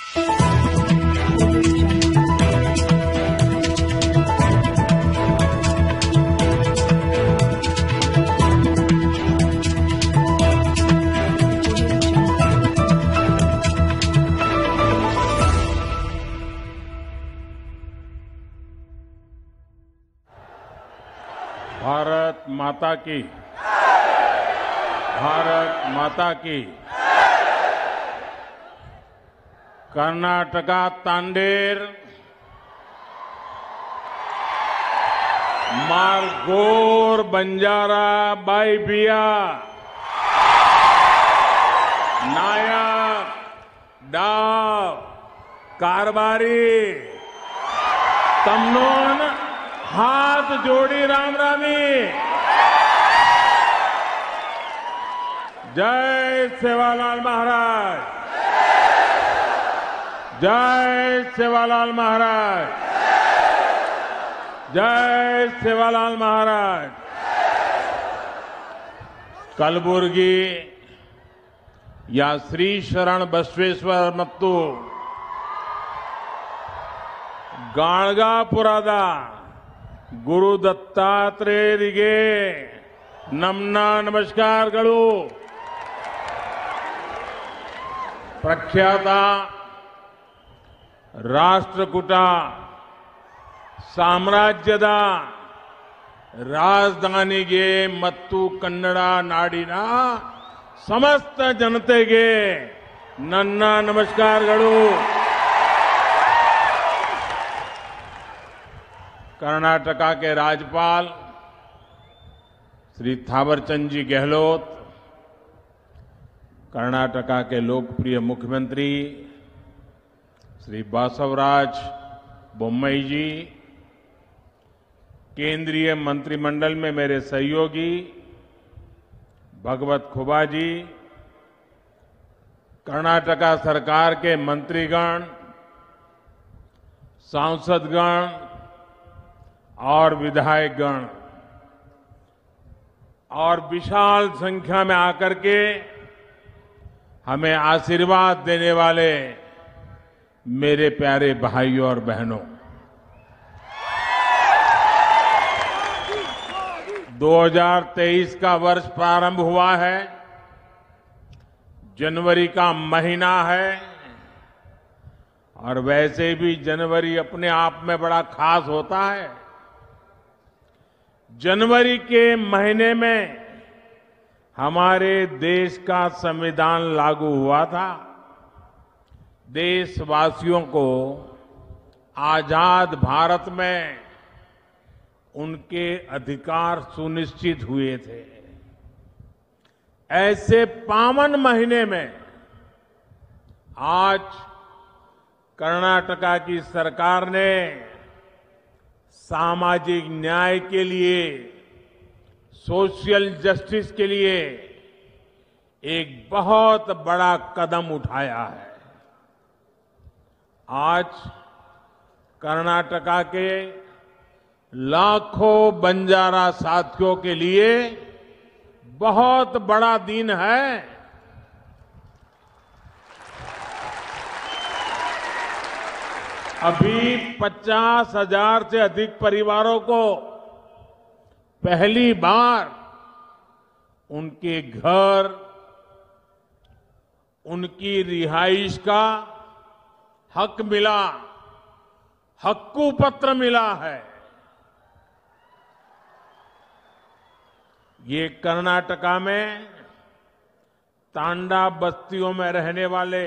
भारत माता की, भारत माता की। कर्नाटका तांडेर मारगोर बंजारा बाईबिया नायक डाव कारबारी तमनोन हाथ जोड़ी राम रामी। जय सेवालाल महाराज, जय सेवालाल महाराज, जय सेवालाल महाराज। कलबुर्गी या श्री शरण बसवेश्वर मत्तू ಗಾಣಗಾಪುರದ ಗುರು ದತ್ತಾತ್ರೇಯರಿಗೆ ನಮ್ಮ ನಮಸ್ಕಾರಗಳು। ಪ್ರಖ್ಯಾತ ರಾಷ್ಟ್ರಕೂಟ ಸಾಮ್ರಾಜ್ಯದ ರಾಜಧಾನಿಗೆ ಮತ್ತು ಕನ್ನಡ ನಾಡಿನ ಸಮಸ್ತ ಜನತೆಗೆ ನನ್ನ ನಮಸ್ಕಾರಗಳು। कर्नाटका के राज्यपाल श्री थावरचंद जी गहलोत, कर्नाटका के लोकप्रिय मुख्यमंत्री श्री बासवराज बोम्मई जी, केंद्रीय मंत्रिमंडल में मेरे सहयोगी भगवत खुबा जी, कर्नाटका सरकार के मंत्रीगण, सांसदगण और विधायकगण और विशाल संख्या में आकर के हमें आशीर्वाद देने वाले मेरे प्यारे भाइयों और बहनों, 2023 का वर्ष प्रारंभ हुआ है। जनवरी का महीना है और वैसे भी जनवरी अपने आप में बड़ा खास होता है। जनवरी के महीने में हमारे देश का संविधान लागू हुआ था। देशवासियों को आजाद भारत में उनके अधिकार सुनिश्चित हुए थे। ऐसे पावन महीने में आज कर्नाटका की सरकार ने सामाजिक न्याय के लिए, सोशल जस्टिस के लिए एक बहुत बड़ा कदम उठाया है। आज कर्नाटका के लाखों बंजारा साथियों के लिए बहुत बड़ा दिन है। अभी 50,000 से अधिक परिवारों को पहली बार उनके घर, उनकी रिहाइश का हक मिला, हक्कू पत्र मिला है। ये कर्नाटका में तांडा बस्तियों में रहने वाले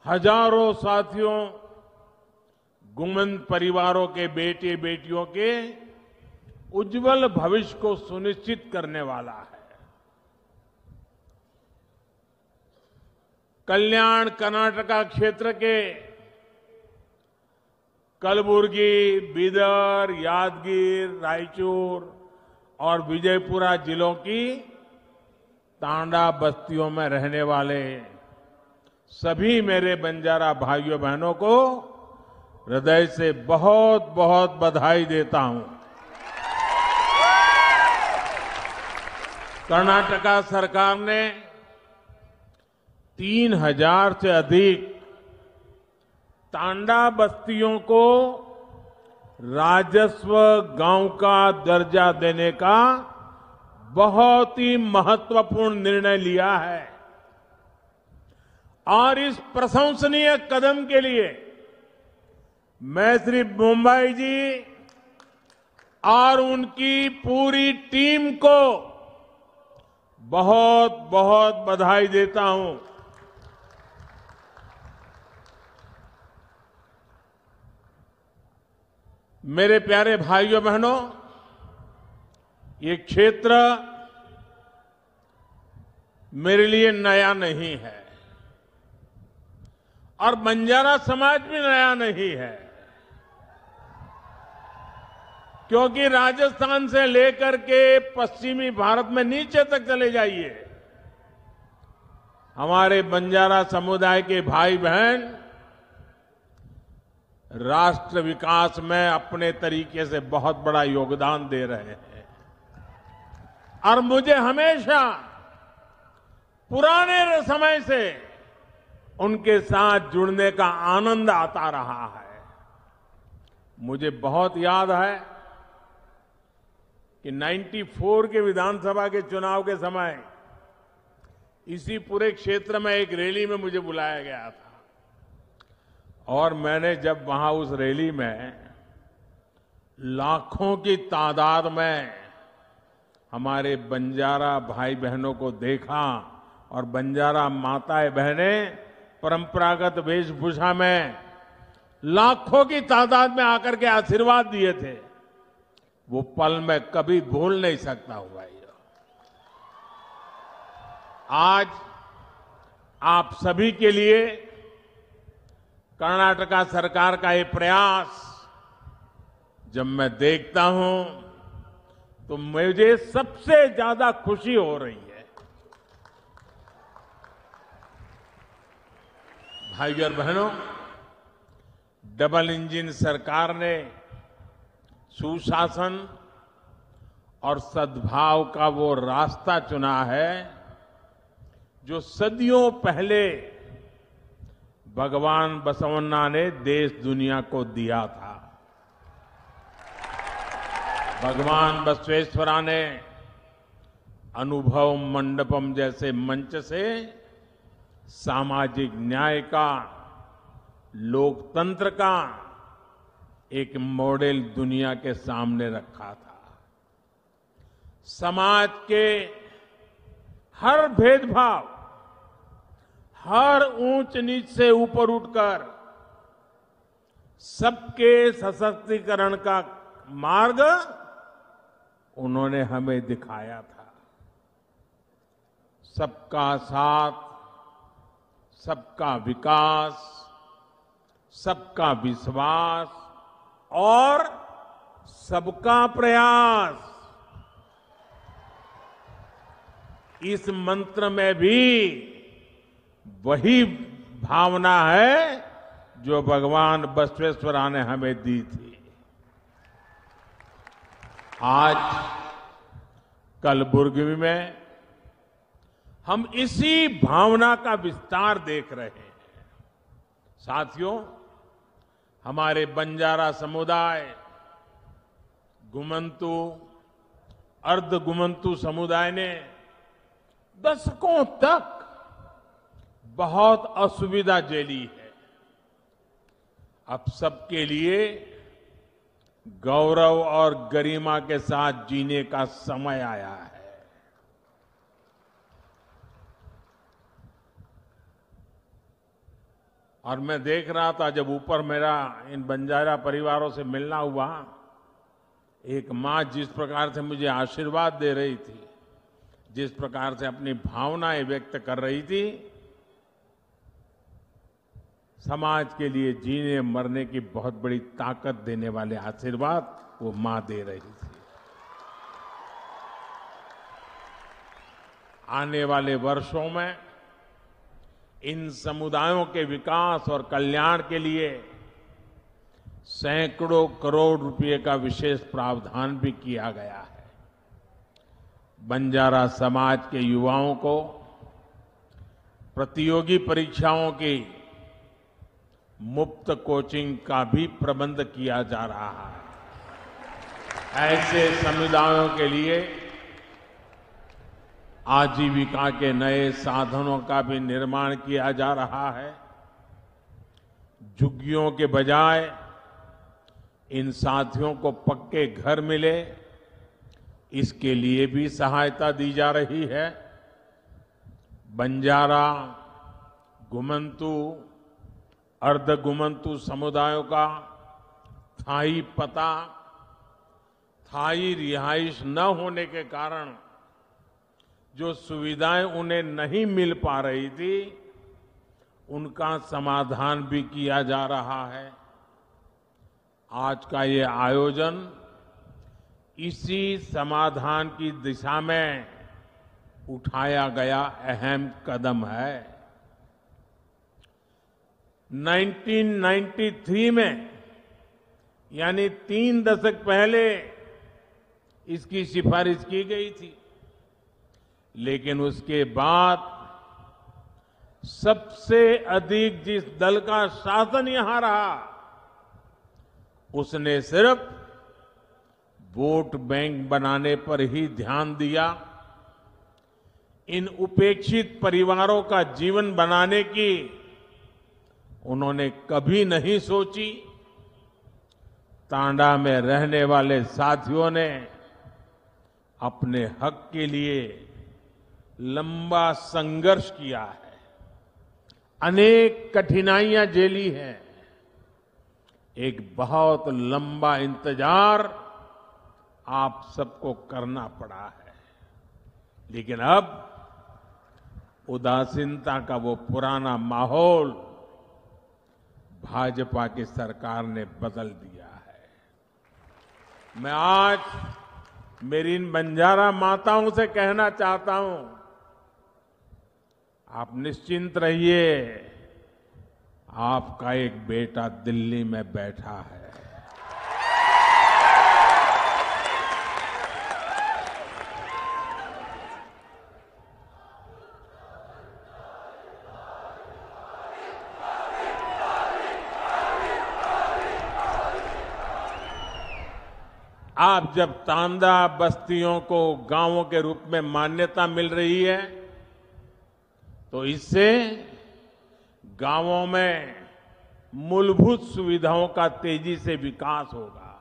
हजारों साथियों, गुमन परिवारों के बेटे बेटियों के उज्जवल भविष्य को सुनिश्चित करने वाला है। कल्याण कर्नाटका क्षेत्र के कलबुर्गी, बीदर, यादगीर, रायचूर और विजयपुरा जिलों की तांडा बस्तियों में रहने वाले सभी मेरे बंजारा भाइयों बहनों को हृदय से बहुत बहुत बधाई देता हूं। कर्नाटका सरकार ने 3,000 से अधिक टांडा बस्तियों को राजस्व गांव का दर्जा देने का बहुत ही महत्वपूर्ण निर्णय लिया है और इस प्रशंसनीय कदम के लिए मैं श्री मुंबई जी और उनकी पूरी टीम को बहुत बहुत बधाई देता हूं। मेरे प्यारे भाइयों बहनों, ये क्षेत्र मेरे लिए नया नहीं है और बंजारा समाज भी नया नहीं है, क्योंकि राजस्थान से लेकर के पश्चिमी भारत में नीचे तक चले जाइए, हमारे बंजारा समुदाय के भाई बहन राष्ट्र विकास में अपने तरीके से बहुत बड़ा योगदान दे रहे हैं और मुझे हमेशा पुराने समय से उनके साथ जुड़ने का आनंद आता रहा है। मुझे बहुत याद है कि 94 के विधानसभा के चुनाव के समय इसी पूरे क्षेत्र में एक रैली में मुझे बुलाया गया था और मैंने जब वहां उस रैली में लाखों की तादाद में हमारे बंजारा भाई बहनों को देखा और बंजारा माताएं बहनें परंपरागत वेशभूषा में लाखों की तादाद में आकर के आशीर्वाद दिए थे, वो पल मैं कभी भूल नहीं सकता हूं भाई। आज आप सभी के लिए कर्नाटका सरकार का ये प्रयास जब मैं देखता हूं तो मुझे सबसे ज्यादा खुशी हो रही है। भाइयों और बहनों, डबल इंजन सरकार ने सुशासन और सद्भाव का वो रास्ता चुना है जो सदियों पहले भगवान बसवन्ना ने देश दुनिया को दिया था। भगवान बसवेश्वरा ने अनुभव मंडपम जैसे मंच से सामाजिक न्याय का, लोकतंत्र का एक मॉडल दुनिया के सामने रखा था। समाज के हर भेदभाव, हर ऊंच नीच से ऊपर उठकर सबके सशक्तिकरण का मार्ग उन्होंने हमें दिखाया था। सबका साथ, सबका विकास, सबका विश्वास और सबका प्रयास, इस मंत्र में भी वही भावना है जो भगवान बसवेश्वरा ने हमें दी थी। आज कलबुर्गी में हम इसी भावना का विस्तार देख रहे हैं। साथियों, हमारे बंजारा समुदाय, गुमंतु, अर्ध गुमंतु समुदाय ने दशकों तक बहुत असुविधा झेली है। अब सबके लिए गौरव और गरिमा के साथ जीने का समय आया है। और मैं देख रहा था जब ऊपर मेरा इन बंजारा परिवारों से मिलना हुआ, एक मां जिस प्रकार से मुझे आशीर्वाद दे रही थी, जिस प्रकार से अपनी भावनाएं व्यक्त कर रही थी, समाज के लिए जीने मरने की बहुत बड़ी ताकत देने वाले आशीर्वाद वो मां दे रही थी। आने वाले वर्षों में इन समुदायों के विकास और कल्याण के लिए सैकड़ों करोड़ रुपए का विशेष प्रावधान भी किया गया है। बंजारा समाज के युवाओं को प्रतियोगी परीक्षाओं की मुफ्त कोचिंग का भी प्रबंध किया जा रहा है। ऐसे समुदायों के लिए आजीविका के नए साधनों का भी निर्माण किया जा रहा है। झुग्गियों के बजाय इन साथियों को पक्के घर मिले, इसके लिए भी सहायता दी जा रही है। बंजारा, घुमंतु, अर्ध घुमंतु समुदायों का स्थायी पता, स्थायी रिहाइश न होने के कारण जो सुविधाएं उन्हें नहीं मिल पा रही थी, उनका समाधान भी किया जा रहा है। आज का ये आयोजन इसी समाधान की दिशा में उठाया गया अहम कदम है। 1993 में, यानी 3 दशक पहले इसकी सिफारिश की गई थी, लेकिन उसके बाद सबसे अधिक जिस दल का शासन यहां रहा, उसने सिर्फ वोट बैंक बनाने पर ही ध्यान दिया। इन उपेक्षित परिवारों का जीवन बनाने की उन्होंने कभी नहीं सोची। तांडा में रहने वाले साथियों ने अपने हक के लिए लंबा संघर्ष किया है, अनेक कठिनाइयां झेली हैं, एक बहुत लंबा इंतजार आप सबको करना पड़ा है। लेकिन अब उदासीनता का वो पुराना माहौल भाजपा की सरकार ने बदल दिया है। मैं आज मेरी इन बंजारा माताओं से कहना चाहता हूं, आप निश्चिंत रहिए, आपका एक बेटा दिल्ली में बैठा है। आप जब तांडा बस्तियों को गांवों के रूप में मान्यता मिल रही है, तो इससे गांवों में मूलभूत सुविधाओं का तेजी से विकास होगा।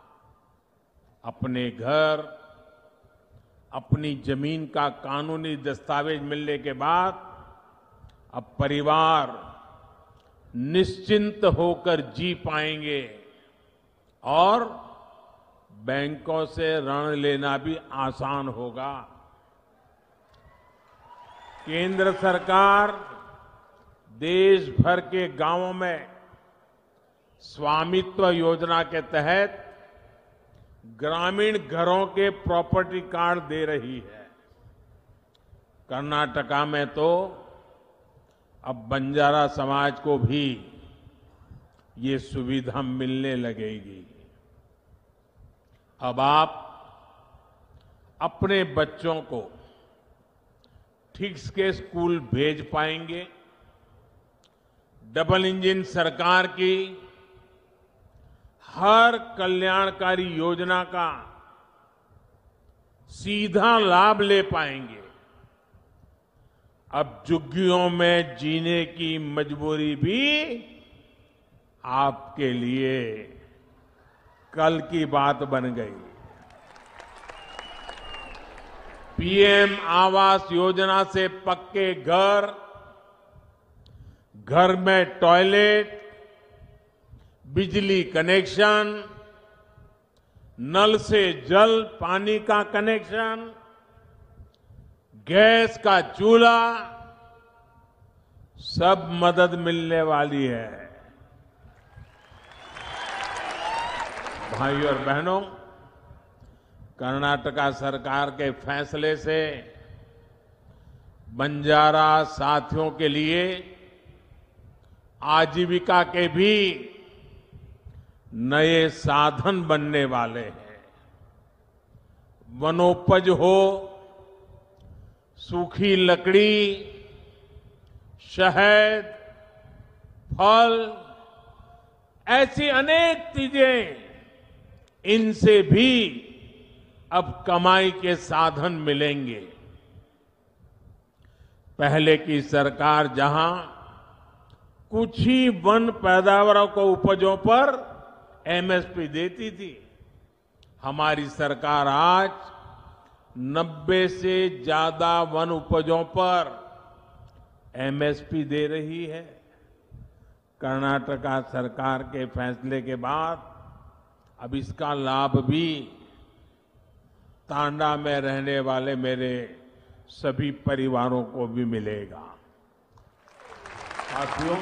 अपने घर, अपनी जमीन का कानूनी दस्तावेज मिलने के बाद अब परिवार निश्चिंत होकर जी पाएंगे और बैंकों से ऋण लेना भी आसान होगा। केंद्र सरकार देश भर के गांवों में स्वामित्व योजना के तहत ग्रामीण घरों के प्रॉपर्टी कार्ड दे रही है। कर्नाटका में तो अब बंजारा समाज को भी ये सुविधा मिलने लगेगी। अब आप अपने बच्चों को ठीक के स्कूल भेज पाएंगे। डबल इंजन सरकार की हर कल्याणकारी योजना का सीधा लाभ ले पाएंगे। अब झुग्गियों में जीने की मजबूरी भी आपके लिए कल की बात बन गई। पीएम आवास योजना से पक्के घर, घर में टॉयलेट, बिजली कनेक्शन, नल से जल पानी का कनेक्शन, गैस का चूल्हा, सब मदद मिलने वाली है। भाइयों और बहनों, कर्नाटका सरकार के फैसले से बंजारा साथियों के लिए आजीविका के भी नए साधन बनने वाले हैं। वनोपज हो, सूखी लकड़ी, शहद, फल, ऐसी अनेक चीजें, इनसे भी अब कमाई के साधन मिलेंगे। पहले की सरकार जहां कुछ ही वन पैदावारों को उपजों पर एमएसपी देती थी, हमारी सरकार आज 90 से ज्यादा वन उपजों पर एमएसपी दे रही है। कर्नाटका सरकार के फैसले के बाद अब इसका लाभ भी तांडा में रहने वाले मेरे सभी परिवारों को भी मिलेगा। साथियों,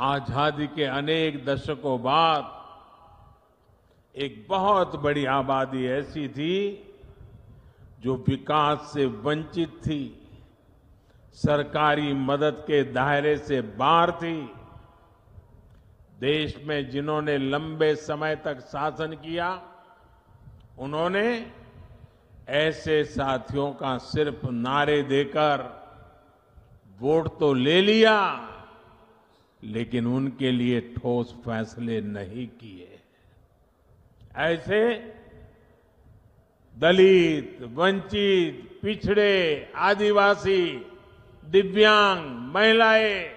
आजादी के अनेक दशकों बाद एक बहुत बड़ी आबादी ऐसी थी जो विकास से वंचित थी, सरकारी मदद के दायरे से बाहर थी। देश में जिन्होंने लंबे समय तक शासन किया, उन्होंने ऐसे साथियों का सिर्फ नारे देकर वोट तो ले लिया, लेकिन उनके लिए ठोस फैसले नहीं किए। ऐसे दलित, वंचित, पिछड़े, आदिवासी, दिव्यांग, महिलाएं,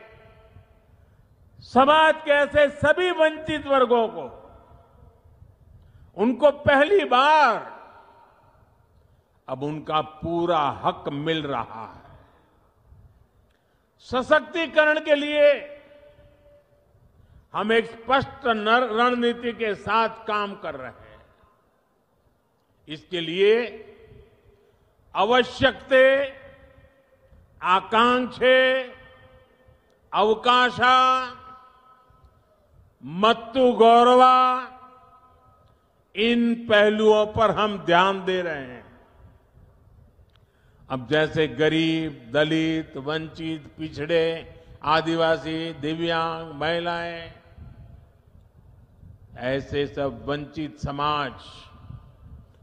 समाज के ऐसे सभी वंचित वर्गों को, उनको पहली बार अब उनका पूरा हक मिल रहा है। सशक्तिकरण के लिए हम एक स्पष्ट रणनीति के साथ काम कर रहे हैं। इसके लिए आवश्यकते, आकांक्षे, अवकाश, मत्तु गौरवा, इन पहलुओं पर हम ध्यान दे रहे हैं। अब जैसे गरीब, दलित, वंचित, पिछड़े, आदिवासी, दिव्यांग, महिलाएं, ऐसे सब वंचित समाज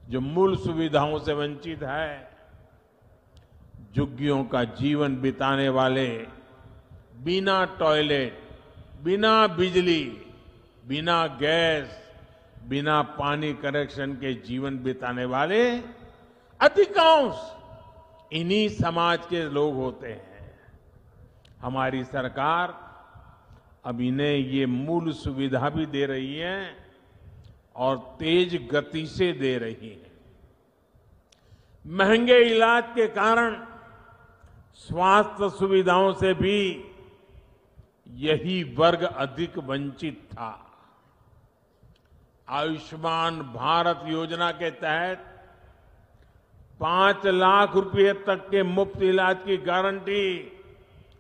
जो मूल सुविधाओं से वंचित है, झुग्गियों का जीवन बिताने वाले, बिना टॉयलेट, बिना बिजली, बिना गैस, बिना पानी कनेक्शन के जीवन बिताने वाले अधिकांश इन्हीं समाज के लोग होते हैं। हमारी सरकार अब इन्हें ये मूल सुविधा भी दे रही है और तेज गति से दे रही है। महंगे इलाज के कारण स्वास्थ्य सुविधाओं से भी यही वर्ग अधिक वंचित था। आयुष्मान भारत योजना के तहत 5 लाख रुपए तक के मुफ्त इलाज की गारंटी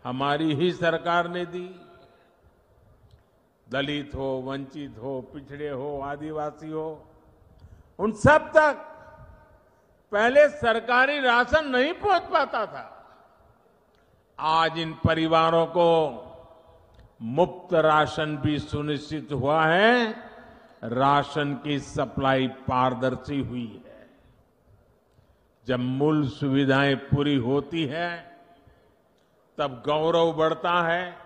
हमारी ही सरकार ने दी। दलित हो, वंचित हो, पिछड़े हो, आदिवासी हो, उन सब तक पहले सरकारी राशन नहीं पहुंच पाता था। आज इन परिवारों को मुफ्त राशन भी सुनिश्चित हुआ है। राशन की सप्लाई पारदर्शी हुई है। जब मूल सुविधाएं पूरी होती है, तब गौरव बढ़ता है,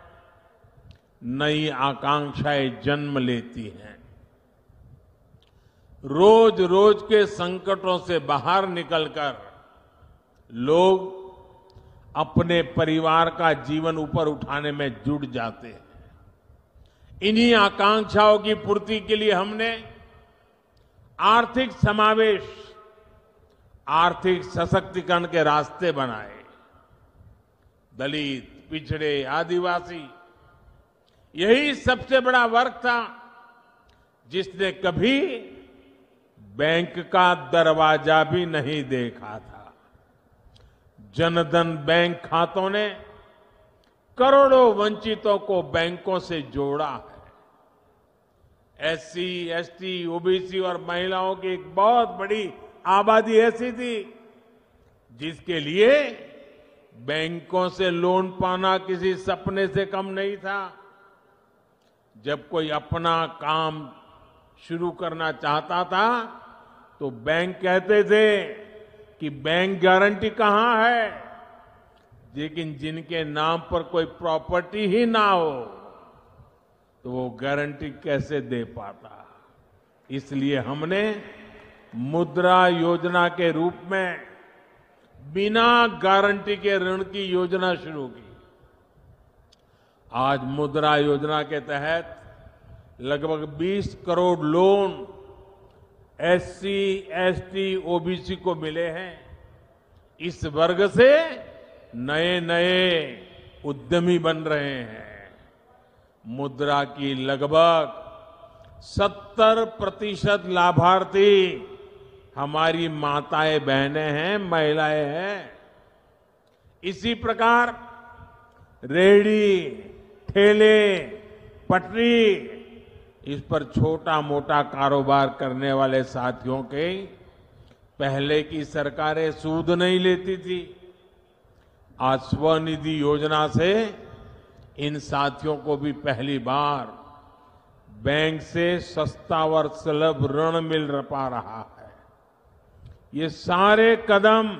नई आकांक्षाएं जन्म लेती हैं। रोज रोज के संकटों से बाहर निकलकर लोग अपने परिवार का जीवन ऊपर उठाने में जुट जाते हैं। इन्हीं आकांक्षाओं की पूर्ति के लिए हमने आर्थिक समावेश, आर्थिक सशक्तिकरण के रास्ते बनाए। दलित, पिछड़े, आदिवासी, यही सबसे बड़ा वर्ग था जिसने कभी बैंक का दरवाजा भी नहीं देखा था। जनधन बैंक खातों ने करोड़ों वंचितों को बैंकों से जोड़ा है। एससी, एसटी, ओबीसी और महिलाओं की एक बहुत बड़ी आबादी ऐसी थी जिसके लिए बैंकों से लोन पाना किसी सपने से कम नहीं था। जब कोई अपना काम शुरू करना चाहता था तो बैंक कहते थे कि बैंक गारंटी कहां है, लेकिन जिनके नाम पर कोई प्रॉपर्टी ही ना हो तो वो गारंटी कैसे दे पाता। इसलिए हमने मुद्रा योजना के रूप में बिना गारंटी के ऋण की योजना शुरू की। आज मुद्रा योजना के तहत लगभग 20 crore loan SC, ST, OBC को मिले हैं। इस वर्ग से नए नए उद्यमी बन रहे हैं। मुद्रा की लगभग 70% लाभार्थी हमारी माताएं बहनें हैं, महिलाएं हैं। इसी प्रकार रेहड़ी, ठेले, पटरी, इस पर छोटा मोटा कारोबार करने वाले साथियों के पहले की सरकारें सूद नहीं लेती थी। आज स्वनिधि योजना से इन साथियों को भी पहली बार बैंक से सस्ता और सुलभ ऋण मिल पा रहा है। ये सारे कदम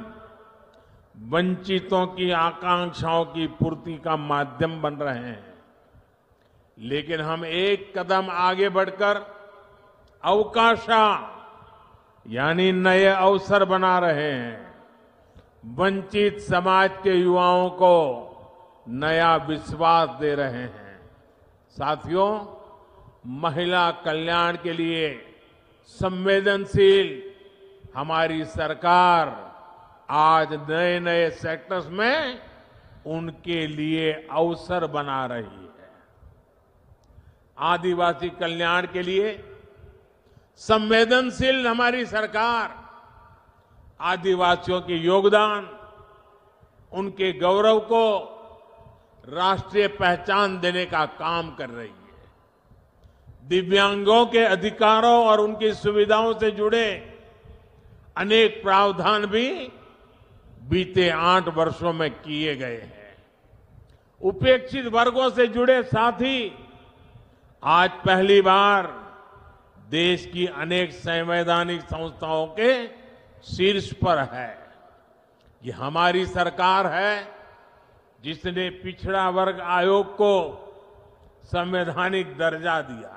वंचितों की आकांक्षाओं की पूर्ति का माध्यम बन रहे हैं। लेकिन हम एक कदम आगे बढ़कर अवकाशा यानी नए अवसर बना रहे हैं। वंचित समाज के युवाओं को नया विश्वास दे रहे हैं। साथियों, महिला कल्याण के लिए संवेदनशील हमारी सरकार आज नए नए सेक्टर्स में उनके लिए अवसर बना रही है। आदिवासी कल्याण के लिए संवेदनशील हमारी सरकार आदिवासियों के योगदान, उनके गौरव को राष्ट्रीय पहचान देने का काम कर रही है। दिव्यांगों के अधिकारों और उनकी सुविधाओं से जुड़े अनेक प्रावधान भी बीते 8 वर्षों में किए गए हैं। उपेक्षित वर्गों से जुड़े साथी आज पहली बार देश की अनेक संवैधानिक संस्थाओं के शीर्ष पर है। ये हमारी सरकार है जिसने पिछड़ा वर्ग आयोग को संवैधानिक दर्जा दिया।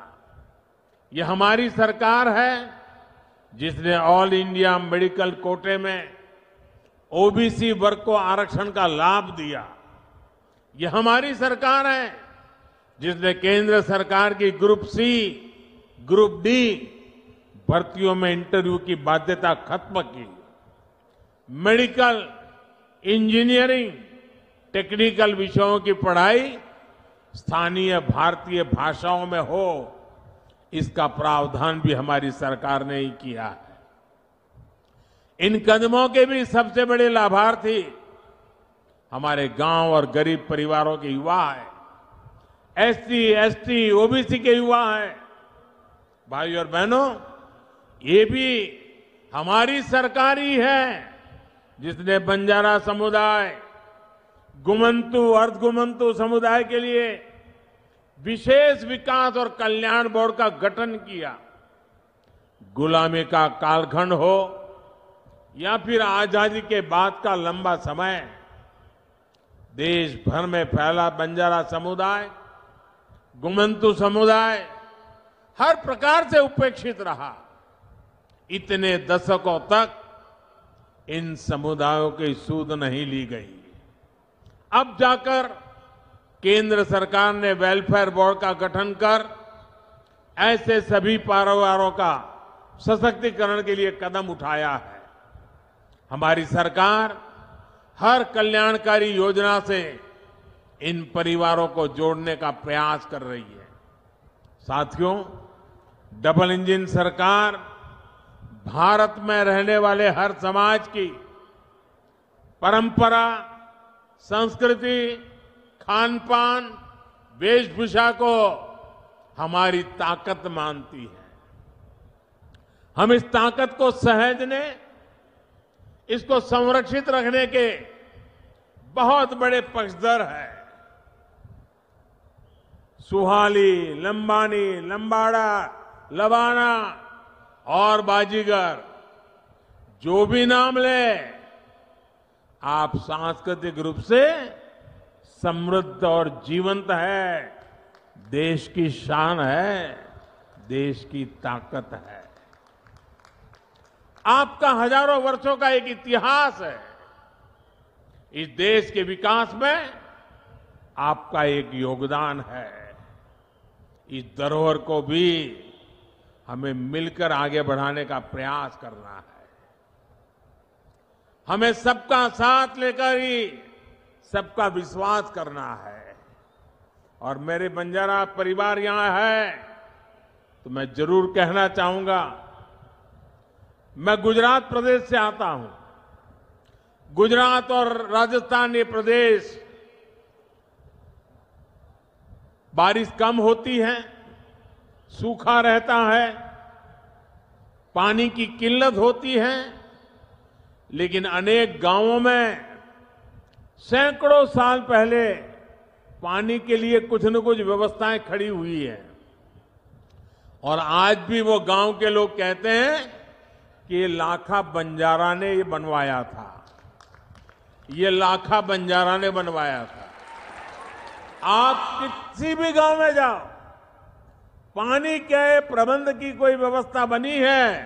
ये हमारी सरकार है जिसने ऑल इंडिया मेडिकल कोटे में ओबीसी वर्ग को आरक्षण का लाभ दिया। ये हमारी सरकार है जिसने केंद्र सरकार की ग्रुप सी, ग्रुप डी भर्तियों में इंटरव्यू की बाध्यता खत्म की। मेडिकल, इंजीनियरिंग, टेक्निकल विषयों की पढ़ाई स्थानीय भारतीय भाषाओं में हो, इसका प्रावधान भी हमारी सरकार ने ही किया है। इन कदमों के भी सबसे बड़े लाभार्थी हमारे गांव और गरीब परिवारों के युवा हैं। एससी, एसटी, ओबीसी के युवा हैं। भाई और बहनों, ये भी हमारी सरकार ही है जिसने बंजारा समुदाय, गुमंतु, अर्धगुमंतु समुदाय के लिए विशेष विकास और कल्याण बोर्ड का गठन किया। गुलामी का कालखंड हो या फिर आजादी के बाद का लंबा समय, देश भर में फैला बंजारा समुदाय, गुमंतु समुदाय हर प्रकार से उपेक्षित रहा। इतने दशकों तक इन समुदायों की सूद नहीं ली गई। अब जाकर केंद्र सरकार ने वेलफेयर बोर्ड का गठन कर ऐसे सभी परिवारों का सशक्तिकरण के लिए कदम उठाया है। हमारी सरकार हर कल्याणकारी योजना से इन परिवारों को जोड़ने का प्रयास कर रही है। साथियों, डबल इंजन सरकार भारत में रहने वाले हर समाज की परंपरा, संस्कृति, खान पान, वेशभूषा को हमारी ताकत मानती है। हम इस ताकत को सहेजने, इसको संरक्षित रखने के बहुत बड़े पक्षधर हैं। सुहाली, लंबानी, लंबाड़ा, लबाना और बाजीगर, जो भी नाम ले, आप सांस्कृतिक रूप से समृद्ध और जीवंत है। देश की शान है, देश की ताकत है। आपका हजारों वर्षों का एक इतिहास है। इस देश के विकास में आपका एक योगदान है। इस धरोहर को भी हमें मिलकर आगे बढ़ाने का प्रयास करना है। हमें सबका साथ लेकर ही सबका विश्वास करना है। और मेरे बंजारा परिवार यहां है तो मैं जरूर कहना चाहूंगा, मैं गुजरात प्रदेश से आता हूं। गुजरात और राजस्थान ये प्रदेश बारिश कम होती है, सूखा रहता है, पानी की किल्लत होती है, लेकिन अनेक गांवों में सैकड़ों साल पहले पानी के लिए कुछ न कुछ व्यवस्थाएं खड़ी हुई है। और आज भी वो गांव के लोग कहते हैं कि ये लाखा बंजारा ने ये बनवाया था, ये लाखा बंजारा ने बनवाया था। आप किसी भी गांव में जाओ, पानी के प्रबंध की कोई व्यवस्था बनी है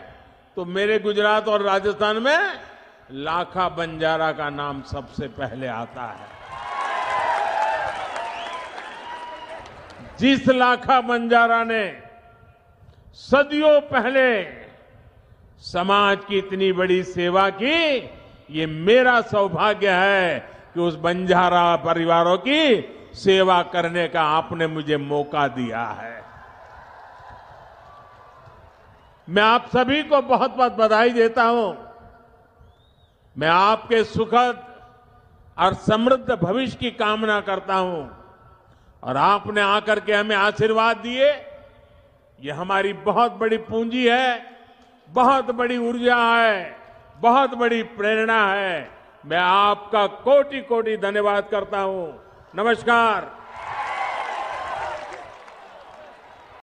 तो मेरे गुजरात और राजस्थान में लाखा बंजारा का नाम सबसे पहले आता है। जिस लाखा बंजारा ने सदियों पहले समाज की इतनी बड़ी सेवा की, ये मेरा सौभाग्य है कि उस बंजारा परिवारों की सेवा करने का आपने मुझे मौका दिया है। मैं आप सभी को बहुत बहुत बधाई देता हूं। मैं आपके सुखद और समृद्ध भविष्य की कामना करता हूं। और आपने आकर के हमें आशीर्वाद दिए, ये हमारी बहुत बड़ी पूंजी है, बहुत बड़ी ऊर्जा है, बहुत बड़ी प्रेरणा है। मैं आपका कोटि कोटि धन्यवाद करता हूं। नमस्कार।